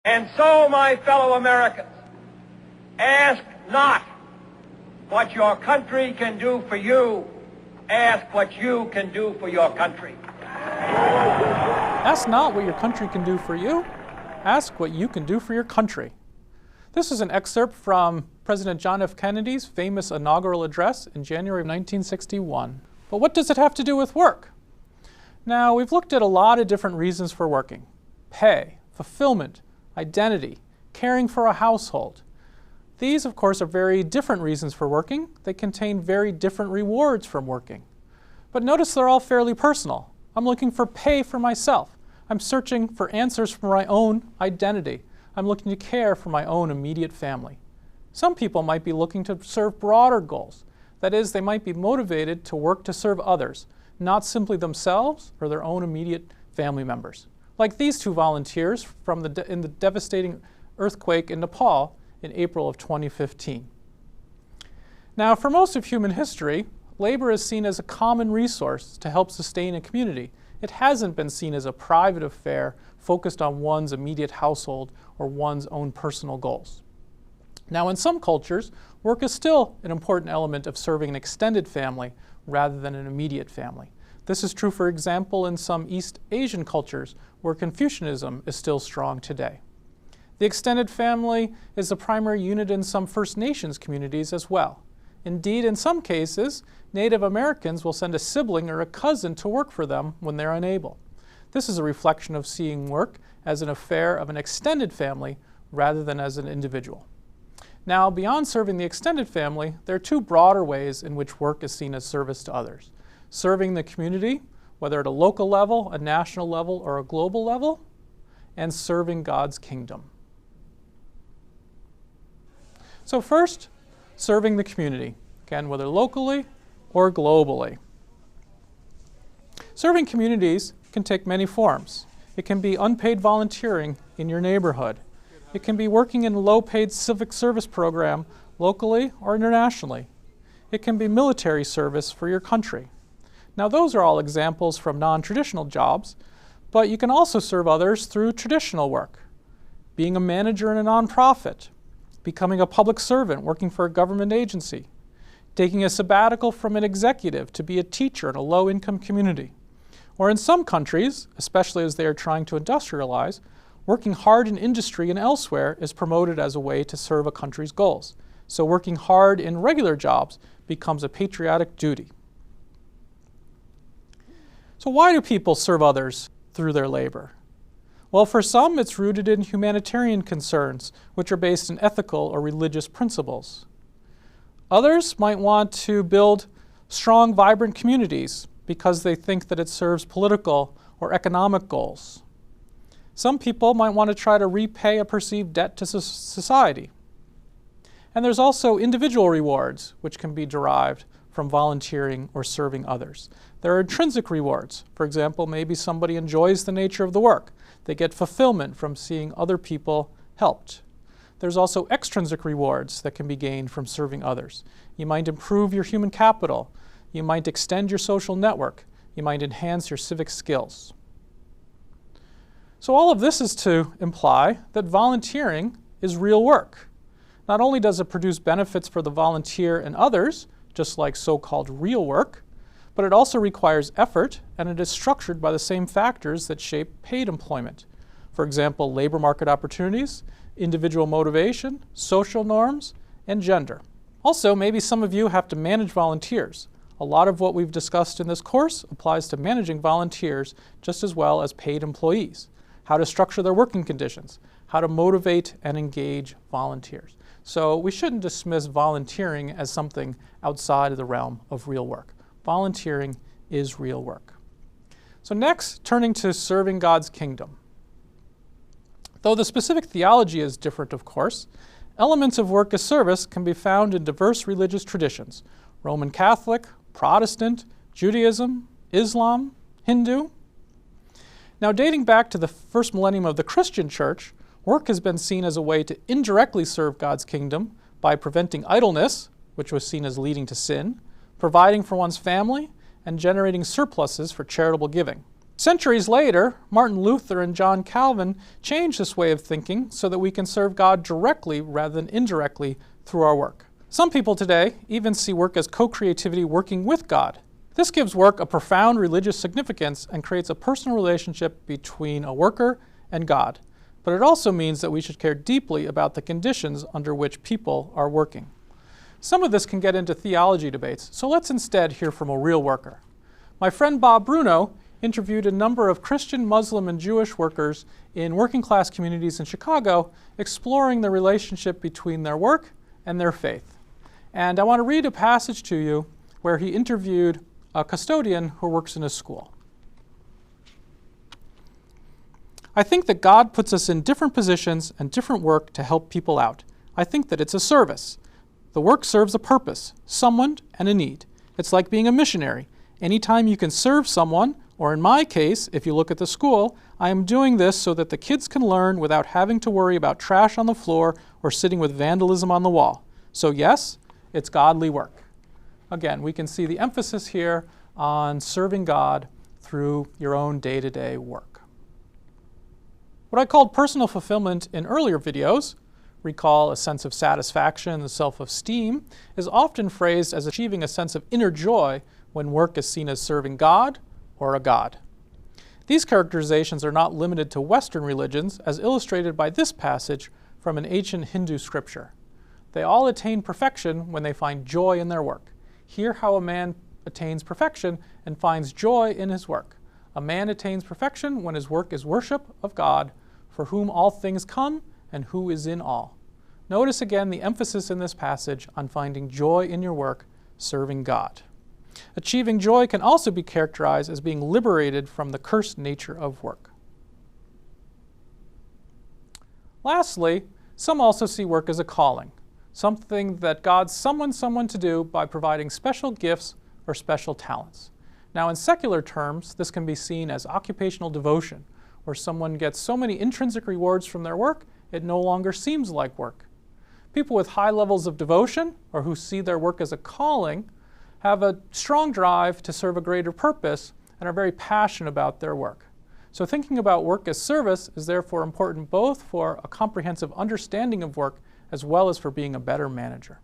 And so, my fellow Americans, ask not what your country can do for you. Ask what you can do for your country. Ask not what your country can do for you. Ask what you can do for your country. This is an excerpt from President John F. Kennedy's famous inaugural address in January of 1961. But what does it have to do with work? Now, we've looked at a lot of different reasons for working. Pay, fulfillment, identity, caring for a household. These, of course, are very different reasons for working. They contain very different rewards from working. But notice they're all fairly personal. I'm looking for pay for myself. I'm searching for answers for my own identity. I'm looking to care for my own immediate family. Some people might be looking to serve broader goals. That is, they might be motivated to work to serve others, not simply themselves or their own immediate family members. Like these two volunteers in the devastating earthquake in Nepal in April of 2015. Now, for most of human history, labor is seen as a common resource to help sustain a community. It hasn't been seen as a private affair focused on one's immediate household or one's own personal goals. Now, in some cultures, work is still an important element of serving an extended family rather than an immediate family. This is true, for example, in some East Asian cultures where Confucianism is still strong today. The extended family is the primary unit in some First Nations communities as well. Indeed, in some cases, Native Americans will send a sibling or a cousin to work for them when they're unable. This is a reflection of seeing work as an affair of an extended family rather than as an individual. Now, beyond serving the extended family, there are two broader ways in which work is seen as service to others. Serving the community, whether at a local level, a national level, or a global level, and serving God's kingdom. So first, serving the community, again, whether locally or globally. Serving communities can take many forms. It can be unpaid volunteering in your neighborhood. It can be working in a low-paid civic service program locally or internationally. It can be military service for your country. Now, those are all examples from non-traditional jobs, but you can also serve others through traditional work. Being a manager in a nonprofit, becoming a public servant working for a government agency, taking a sabbatical from an executive to be a teacher in a low-income community. Or in some countries, especially as they are trying to industrialize, working hard in industry and elsewhere is promoted as a way to serve a country's goals. So working hard in regular jobs becomes a patriotic duty. So why do people serve others through their labor? Well, for some, it's rooted in humanitarian concerns, which are based in ethical or religious principles. Others might want to build strong, vibrant communities because they think that it serves political or economic goals. Some people might want to try to repay a perceived debt to society. And there's also individual rewards, which can be derived from volunteering or serving others. There are intrinsic rewards. For example, maybe somebody enjoys the nature of the work. They get fulfillment from seeing other people helped. There's also extrinsic rewards that can be gained from serving others. You might improve your human capital. You might extend your social network. You might enhance your civic skills. So all of this is to imply that volunteering is real work. Not only does it produce benefits for the volunteer and others, just like so-called real work, but it also requires effort, and it is structured by the same factors that shape paid employment. For example, labor market opportunities, individual motivation, social norms, and gender. Also, maybe some of you have to manage volunteers. A lot of what we've discussed in this course applies to managing volunteers just as well as paid employees. How to structure their working conditions, how to motivate and engage volunteers. So we shouldn't dismiss volunteering as something outside of the realm of real work. Volunteering is real work. So next, turning to serving God's kingdom. Though the specific theology is different, of course, elements of work as service can be found in diverse religious traditions: Roman Catholic, Protestant, Judaism, Islam, Hindu. Now, dating back to the first millennium of the Christian church, work has been seen as a way to indirectly serve God's kingdom by preventing idleness, which was seen as leading to sin, providing for one's family, and generating surpluses for charitable giving. Centuries later, Martin Luther and John Calvin changed this way of thinking so that we can serve God directly rather than indirectly through our work. Some people today even see work as co-creativity working with God. This gives work a profound religious significance and creates a personal relationship between a worker and God. But it also means that we should care deeply about the conditions under which people are working. Some of this can get into theology debates, so let's instead hear from a real worker. My friend Bob Bruno interviewed a number of Christian, Muslim, and Jewish workers in working class communities in Chicago, exploring the relationship between their work and their faith. And I want to read a passage to you where he interviewed a custodian who works in a school. I think that God puts us in different positions and different work to help people out. I think that it's a service. The work serves a purpose, someone, and a need. It's like being a missionary. Anytime you can serve someone, or in my case, if you look at the school, I am doing this so that the kids can learn without having to worry about trash on the floor or sitting with vandalism on the wall. So yes, it's godly work. Again, we can see the emphasis here on serving God through your own day-to-day work. What I called personal fulfillment in earlier videos, recall a sense of satisfaction and self-esteem, is often phrased as achieving a sense of inner joy when work is seen as serving God or a god. These characterizations are not limited to Western religions, as illustrated by this passage from an ancient Hindu scripture. They all attain perfection when they find joy in their work. Hear how a man attains perfection and finds joy in his work. A man attains perfection when his work is worship of God, for whom all things come and who is in all. Notice again the emphasis in this passage on finding joy in your work, serving God. Achieving joy can also be characterized as being liberated from the cursed nature of work. Lastly, some also see work as a calling, something that God summons someone to do by providing special gifts or special talents. Now, in secular terms, this can be seen as occupational devotion, where someone gets so many intrinsic rewards from their work, it no longer seems like work. People with high levels of devotion, or who see their work as a calling, have a strong drive to serve a greater purpose and are very passionate about their work. So thinking about work as service is therefore important both for a comprehensive understanding of work as well as for being a better manager.